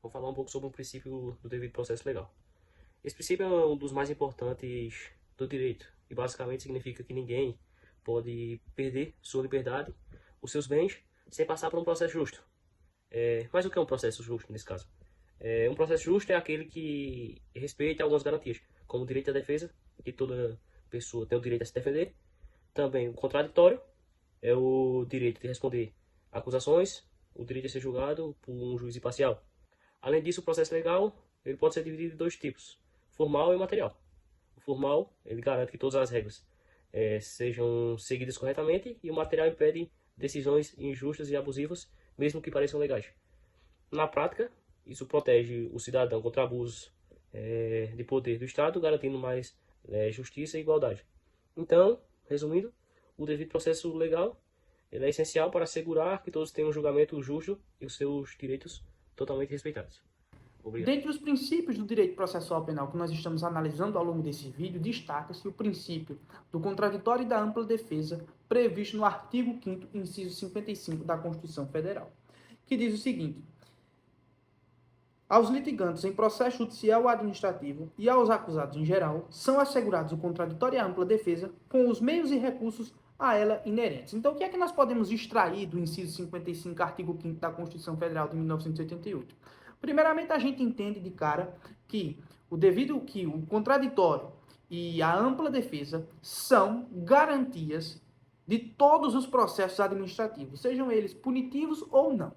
Vou falar um pouco sobre o princípio do devido processo legal. Esse princípio é um dos mais importantes do direito e basicamente significa que ninguém pode perder sua liberdade, os seus bens, sem passar por um processo justo. Mas o que é um processo justo nesse caso? Um processo justo é aquele que respeita algumas garantias, como o direito à defesa, que toda pessoa tem o direito a se defender. Também o contraditório é o direito de responder acusações, o direito de ser julgado por um juiz imparcial. Além disso, o processo legal ele pode ser dividido em dois tipos, formal e material. O formal ele garante que todas as regras sejam seguidas corretamente e o material impede decisões injustas e abusivas, mesmo que pareçam legais. Na prática, isso protege o cidadão contra abusos de poder do Estado, garantindo mais justiça e igualdade. Então, resumindo, o devido processo legal ele é essencial para assegurar que todos tenham um julgamento justo e os seus direitos totalmente respeitados. Obrigado. Dentre os princípios do direito processual penal que nós estamos analisando ao longo desse vídeo, destaca-se o princípio do contraditório e da ampla defesa previsto no artigo 5º, inciso 55 da Constituição Federal, que diz o seguinte: aos litigantes em processo judicial ou administrativo e aos acusados em geral, são assegurados o contraditório e a ampla defesa com os meios e recursos a ela inerentes. Então, o que é que nós podemos extrair do inciso 55, artigo 5º da Constituição Federal de 1988? Primeiramente, a gente entende de cara que o contraditório e a ampla defesa são garantias de todos os processos administrativos, sejam eles punitivos ou não.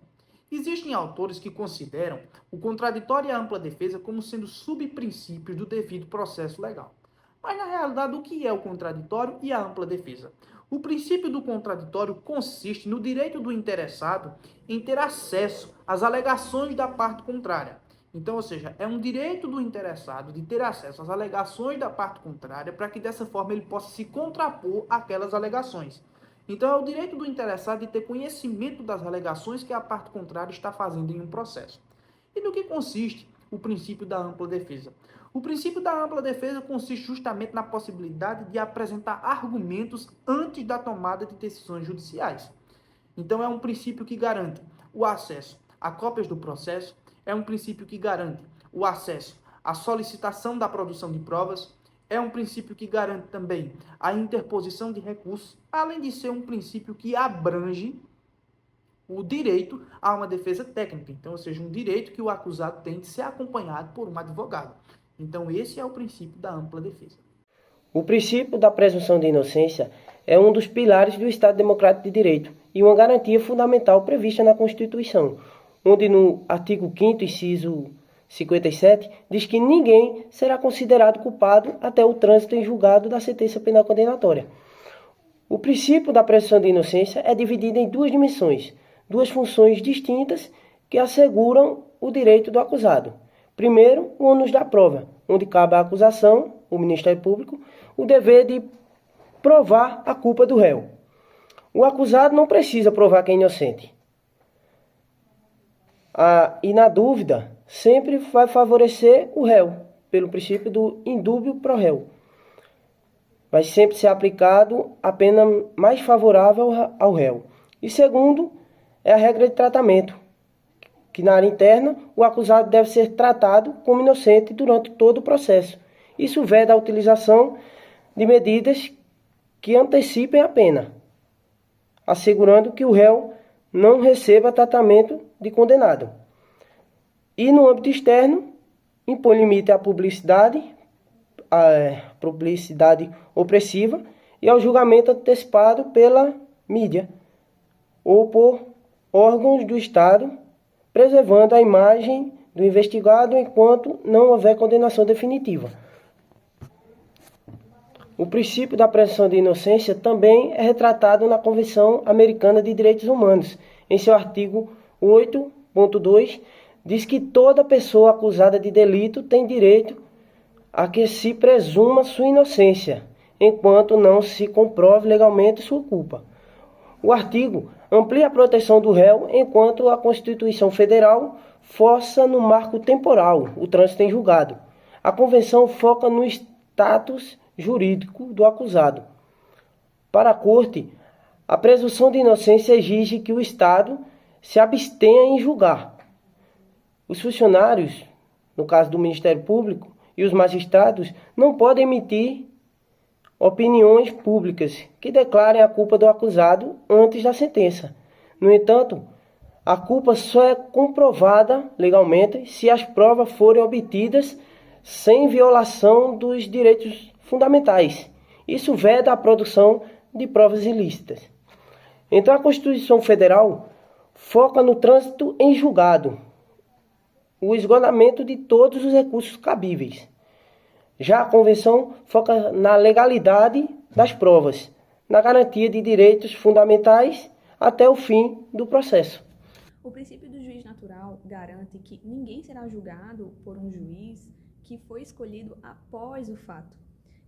Existem autores que consideram o contraditório e a ampla defesa como sendo subprincípios do devido processo legal. Mas, na realidade, o que é o contraditório e a ampla defesa? O princípio do contraditório consiste no direito do interessado em ter acesso às alegações da parte contrária. Então, ou seja, é um direito do interessado de ter acesso às alegações da parte contrária para que dessa forma ele possa se contrapor àquelas alegações. Então, é o direito do interessado de ter conhecimento das alegações que a parte contrária está fazendo em um processo. E no que consiste o princípio da ampla defesa? O princípio da ampla defesa consiste justamente na possibilidade de apresentar argumentos antes da tomada de decisões judiciais. Então, é um princípio que garante o acesso a cópias do processo, é um princípio que garante o acesso à solicitação da produção de provas, é um princípio que garante também a interposição de recursos, além de ser um princípio que abrange o direito a uma defesa técnica. Então, ou seja, um direito que o acusado tem de ser acompanhado por um advogado. Então, esse é o princípio da ampla defesa. O princípio da presunção de inocência é um dos pilares do Estado Democrático de Direito e uma garantia fundamental prevista na Constituição, onde no artigo 5º, inciso 57, diz que ninguém será considerado culpado até o trânsito em julgado da sentença penal condenatória. O princípio da presunção de inocência é dividido em duas dimensões, duas funções distintas que asseguram o direito do acusado. Primeiro, o ônus da prova, onde cabe à acusação, o Ministério Público, o dever de provar a culpa do réu. O acusado não precisa provar que é inocente. E na dúvida, sempre vai favorecer o réu, pelo princípio do indúbio pro réu. Vai sempre ser aplicado a pena mais favorável ao réu. E segundo, é a regra de tratamento, que na área interna o acusado deve ser tratado como inocente durante todo o processo. Isso veda a utilização de medidas que antecipem a pena, assegurando que o réu não receba tratamento de condenado. E no âmbito externo, impõe limite à publicidade opressiva e ao julgamento antecipado pela mídia ou por órgãos do Estado, preservando a imagem do investigado enquanto não houver condenação definitiva. O princípio da presunção de inocência também é retratado na Convenção Americana de Direitos Humanos. Em seu artigo 8.2, diz que toda pessoa acusada de delito tem direito a que se presuma sua inocência, enquanto não se comprove legalmente sua culpa. O artigo amplia a proteção do réu, enquanto a Constituição Federal força no marco temporal o trânsito em julgado. A Convenção foca no status jurídico do acusado. Para a Corte, a presunção de inocência exige que o Estado se abstenha em julgar. Os funcionários, no caso do Ministério Público, e os magistrados não podem emitir opiniões públicas que declarem a culpa do acusado antes da sentença. No entanto, a culpa só é comprovada legalmente se as provas forem obtidas sem violação dos direitos fundamentais. Isso veda a produção de provas ilícitas. Então, a Constituição Federal foca no trânsito em julgado, o esgotamento de todos os recursos cabíveis. Já a Convenção foca na legalidade das provas, na garantia de direitos fundamentais até o fim do processo. O princípio do juiz natural garante que ninguém será julgado por um juiz que foi escolhido após o fato,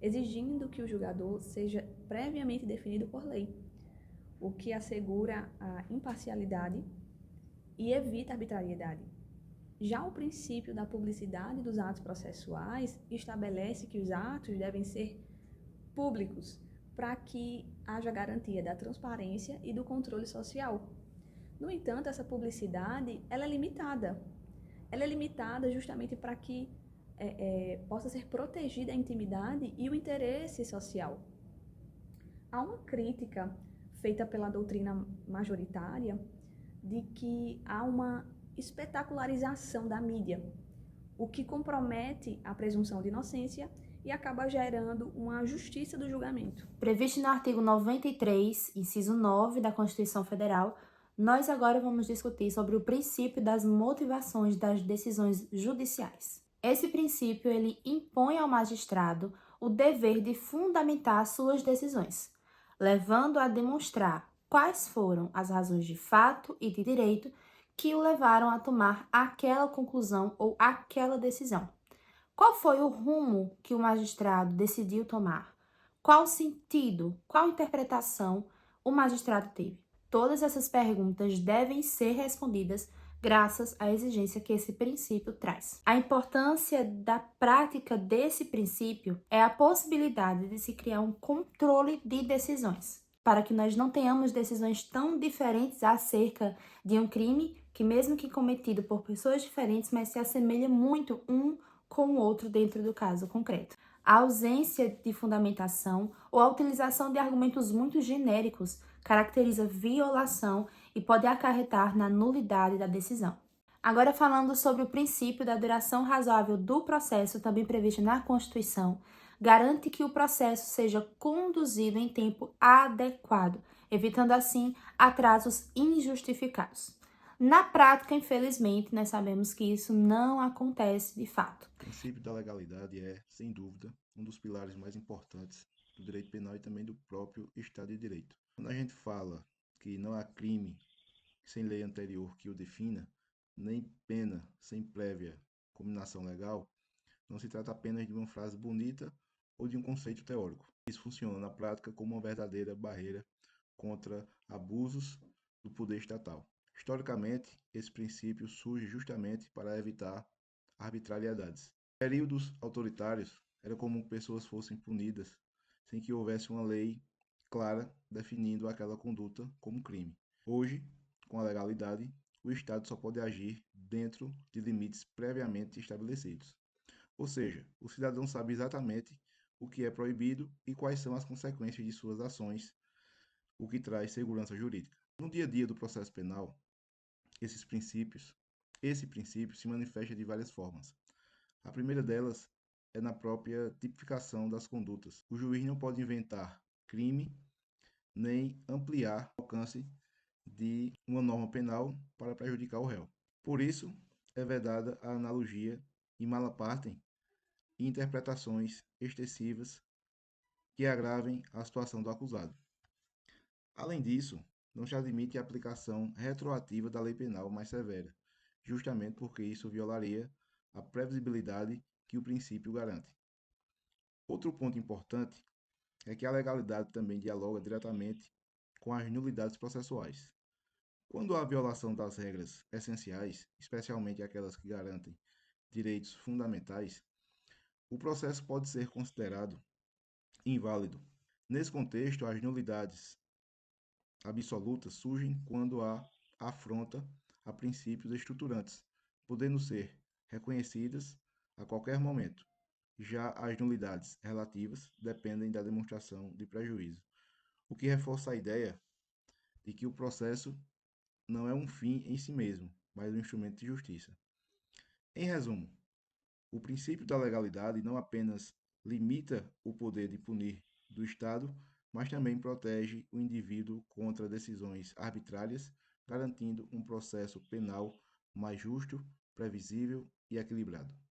exigindo que o julgador seja previamente definido por lei, o que assegura a imparcialidade e evita a arbitrariedade. Já o princípio da publicidade dos atos processuais estabelece que os atos devem ser públicos para que haja garantia da transparência e do controle social. No entanto, essa publicidade ela é limitada. Ela é limitada justamente para que possa ser protegida a intimidade e o interesse social. Há uma crítica feita pela doutrina majoritária de que há uma espetacularização da mídia, o que compromete a presunção de inocência e acaba gerando uma justiça do julgamento. Previsto no artigo 93, inciso 9 da Constituição Federal, nós agora vamos discutir sobre o princípio das motivações das decisões judiciais. Esse princípio ele impõe ao magistrado o dever de fundamentar suas decisões, levando a demonstrar quais foram as razões de fato e de direito que o levaram a tomar aquela conclusão ou aquela decisão. Qual foi o rumo que o magistrado decidiu tomar? Qual sentido, qual interpretação o magistrado teve? Todas essas perguntas devem ser respondidas graças à exigência que esse princípio traz. A importância da prática desse princípio é a possibilidade de se criar um controle de decisões, para que nós não tenhamos decisões tão diferentes acerca de um crime que, mesmo que cometido por pessoas diferentes, mas se assemelha muito um com o outro dentro do caso concreto. A ausência de fundamentação ou a utilização de argumentos muito genéricos caracteriza violação e pode acarretar na nulidade da decisão. Agora, falando sobre o princípio da duração razoável do processo, também previsto na Constituição, garante que o processo seja conduzido em tempo adequado, evitando assim atrasos injustificados. Na prática, infelizmente, nós sabemos que isso não acontece de fato. O princípio da legalidade é, sem dúvida, um dos pilares mais importantes do direito penal e também do próprio Estado de Direito. Quando a gente fala que não há crime sem lei anterior que o defina, nem pena sem prévia combinação legal, não se trata apenas de uma frase bonita ou de um conceito teórico. Isso funciona na prática como uma verdadeira barreira contra abusos do poder estatal. Historicamente, esse princípio surge justamente para evitar arbitrariedades. Em períodos autoritários, era comum que pessoas fossem punidas sem que houvesse uma lei clara definindo aquela conduta como crime. Hoje, com a legalidade, o Estado só pode agir dentro de limites previamente estabelecidos. Ou seja, o cidadão sabe exatamente o que é proibido e quais são as consequências de suas ações, o que traz segurança jurídica. No dia a dia do processo penal, esse princípio se manifesta de várias formas. A primeira delas é na própria tipificação das condutas. O juiz não pode inventar crime nem ampliar o alcance de uma norma penal para prejudicar o réu. Por isso, é vedada a analogia in mala partem e interpretações excessivas que agravem a situação do acusado. Além disso, não se admite a aplicação retroativa da lei penal mais severa, justamente porque isso violaria a previsibilidade que o princípio garante. Outro ponto importante é que a legalidade também dialoga diretamente com as nulidades processuais. Quando há violação das regras essenciais, especialmente aquelas que garantem direitos fundamentais, o processo pode ser considerado inválido. Nesse contexto, as nulidades absolutas surgem quando há afronta a princípios estruturantes. podendo ser reconhecidas a qualquer momento. Já as nulidades relativas dependem da demonstração de prejuízo, o que reforça a ideia de que o processo não é um fim em si mesmo, mas um instrumento de justiça. Em resumo, o princípio da legalidade não apenas limita o poder de punir do Estado, mas também protege o indivíduo contra decisões arbitrárias, garantindo um processo penal mais justo, previsível e equilibrado.